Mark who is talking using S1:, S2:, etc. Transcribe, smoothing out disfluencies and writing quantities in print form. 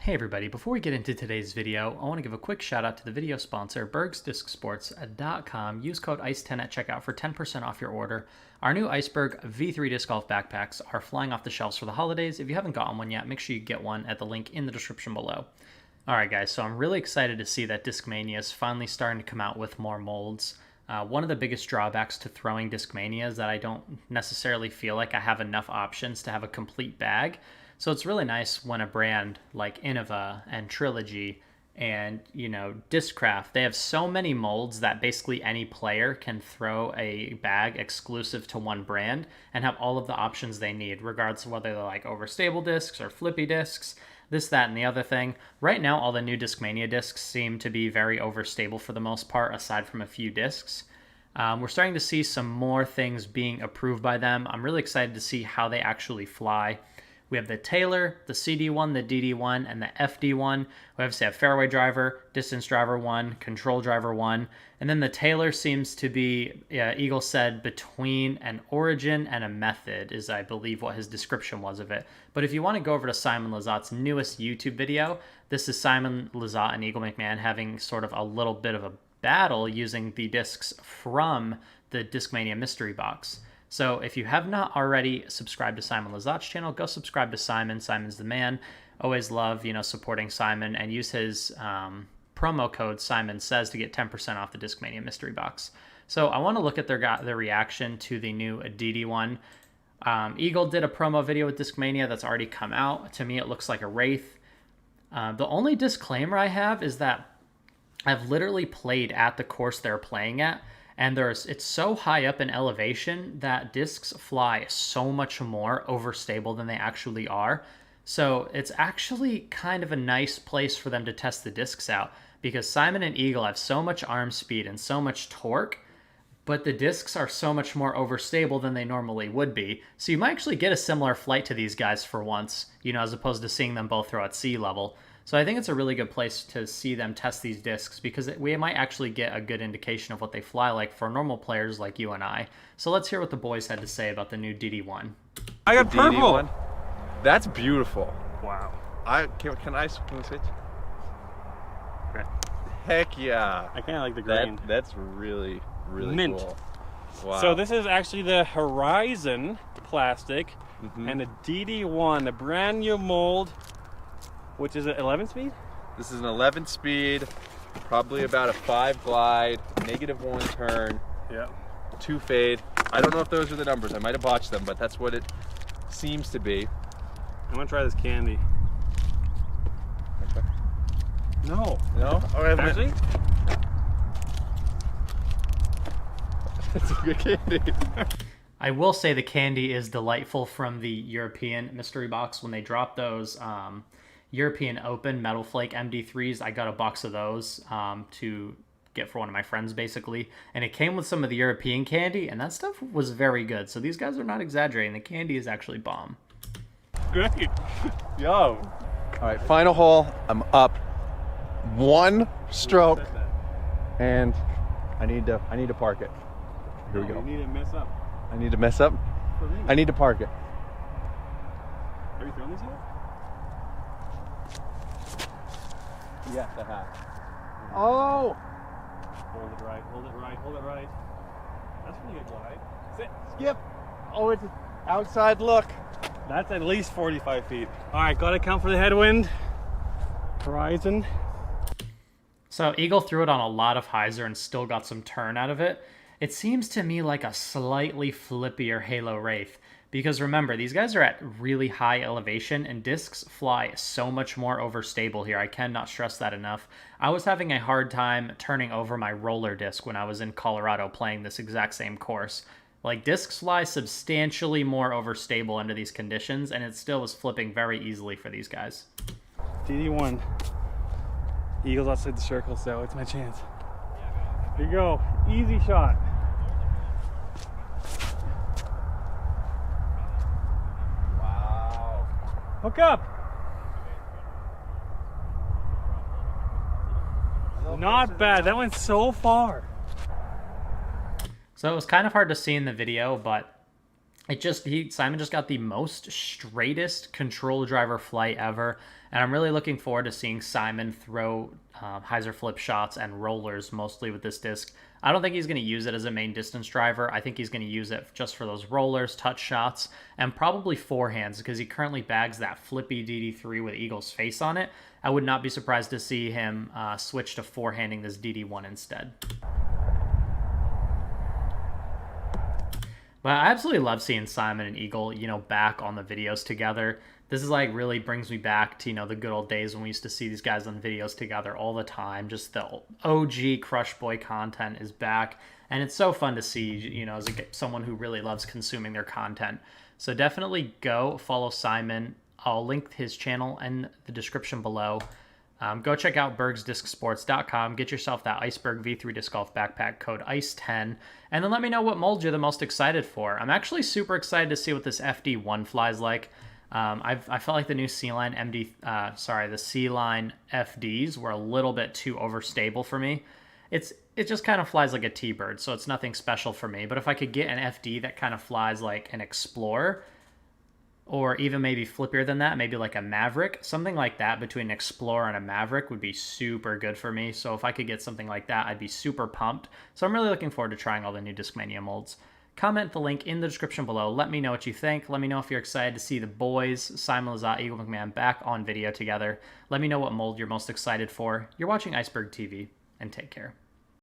S1: Hey everybody, before we get into today's video, I want to give a quick shout out to the video sponsor, bergsdiscsports.com. Use code ICE10 at checkout for 10% off your order. Our new Iceberg V3 disc golf backpacks are flying off the shelves for the holidays. If you haven't gotten one yet, make sure you get one at the link in the description below. Alright guys, so I'm really excited to see that Discmania is finally starting to come out with more molds. One of the biggest drawbacks to throwing Discmania is that I don't necessarily feel like I have enough options to have a complete bag. So it's really nice when a brand like Innova and Trilogy and, Discraft, they have so many molds that basically any player can throw a bag exclusive to one brand and have all of the options they need, regardless of whether they're like overstable discs or flippy discs, this, that, and the other thing. Right now, all the new Discmania discs seem to be very overstable for the most part, aside from a few discs. We're starting to see some more things being approved by them. I'm really excited to see how they actually fly. We have the Taylor, the CD1, the DD1, and the FD1. We obviously have fairway driver, distance driver 1, control driver 1. And then the Taylor seems to be, Eagle said, between an origin and a method, is I believe what his description was of it. But if you want to go over to Simon Lizotte's newest YouTube video, this is Simon Lizotte and Eagle McMahon having sort of a little bit of a battle using the discs from the Discmania mystery box. So if you have not already subscribed to Simon Lizotte's channel, go subscribe to Simon. Simon's the man. Always love, supporting Simon, and use his promo code Simon Says to get 10% off the Discmania mystery box. So I want to look at their reaction to the new DD1. Eagle did a promo video with Discmania that's already come out. To me, it looks like a Wraith. The only disclaimer I have is that I've literally played at the course they're playing at, and it's so high up in elevation that discs fly so much more overstable than they actually are. So it's actually kind of a nice place for them to test the discs out, because Simon and Eagle have so much arm speed and so much torque, but the discs are so much more overstable than they normally would be. So you might actually get a similar flight to these guys for once, as opposed to seeing them both throw at sea level. So I think it's a really good place to see them test these discs, because we might actually get a good indication of what they fly like for normal players like you and I. So let's hear what the boys had to say about the new DD1.
S2: I got purple.
S3: DD1. That's beautiful.
S2: Wow.
S3: Can I switch?
S2: Okay.
S3: Heck yeah.
S2: I kind of like the green.
S3: That's really, really
S2: Mint.
S3: cool. Wow.
S2: So this is actually the Horizon plastic and the DD1, a brand new mold. Which is it, 11 speed?
S3: This is an 11 speed, probably about a 5 glide, -1 turn,
S2: Yeah.
S3: 2 fade. I don't know if those are the numbers. I might have botched them, but that's what it seems to be.
S2: I'm gonna try this candy.
S3: Okay.
S2: No.
S3: No? All right,
S2: Actually?
S3: It's a good candy.
S1: I will say the candy is delightful from the European mystery box. When they drop those European Open Metal Flake MD3s, I got a box of those to get for one of my friends, basically. And it came with some of the European candy, and that stuff was very good. So these guys are not exaggerating. The candy is actually bomb.
S2: Great.
S3: Yo. All right, final hole. I'm up 1 stroke, and I need to park it. Here we go.
S2: You need to mess up.
S3: I need to mess up. I need to park it.
S2: Have you thrown these yet?
S3: Yes, I have. Oh!
S2: Hold it right, hold it right, hold it right. That's pretty good glide. Sit.
S3: Skip! Oh, it's an outside look.
S2: That's at least 45 feet. All right, gotta count for the headwind. Horizon.
S1: So Eagle threw it on a lot of hyzer and still got some turn out of it. It seems to me like a slightly flippier Halo Wraith, because remember, these guys are at really high elevation and discs fly so much more overstable here. I cannot stress that enough. I was having a hard time turning over my roller disc when I was in Colorado playing this exact same course. Like, discs fly substantially more overstable under these conditions, and it still was flipping very easily for these guys.
S2: DD1. Eagles outside the circle, so it's my chance. Here you go. Easy shot.
S3: Wow.
S2: Hook up. Not bad. That went so far.
S1: So it was kind of hard to see in the video, but Simon just got the most straightest control driver flight ever, and I'm really looking forward to seeing Simon throw hyzer flip shots and rollers mostly with this disc. I don't think he's going to use it as a main distance driver. I think he's going to use it just for those rollers, touch shots, and probably forehands because he currently bags that flippy DD3 with Eagle's face on it. I would not be surprised to see him switch to forehanding this DD1 instead. But I absolutely love seeing Simon and Eagle, back on the videos together. This is like really brings me back to, the good old days when we used to see these guys on videos together all the time. Just the OG Crush Boy content is back. And it's so fun to see, as someone who really loves consuming their content. So definitely go follow Simon. I'll link his channel in the description below. Go check out bergsdiscsports.com. Get yourself that Iceberg V3 Disc Golf Backpack, code ICE10. And then let me know what mold you're the most excited for. I'm actually super excited to see what this FD1 flies like. I felt like the new C-Line the C-Line FDs were a little bit too overstable for me. It just kind of flies like a T-Bird, so it's nothing special for me. But if I could get an FD that kind of flies like an Explorer, or even maybe flippier than that, maybe like a Maverick, something like that between an Explorer and a Maverick would be super good for me. So if I could get something like that, I'd be super pumped. So I'm really looking forward to trying all the new Discmania molds. Comment the link in the description below. Let me know what you think. Let me know if you're excited to see the boys, Simon Lizotte, Eagle McMahon, back on video together. Let me know what mold you're most excited for. You're watching Iceberg TV, and take care.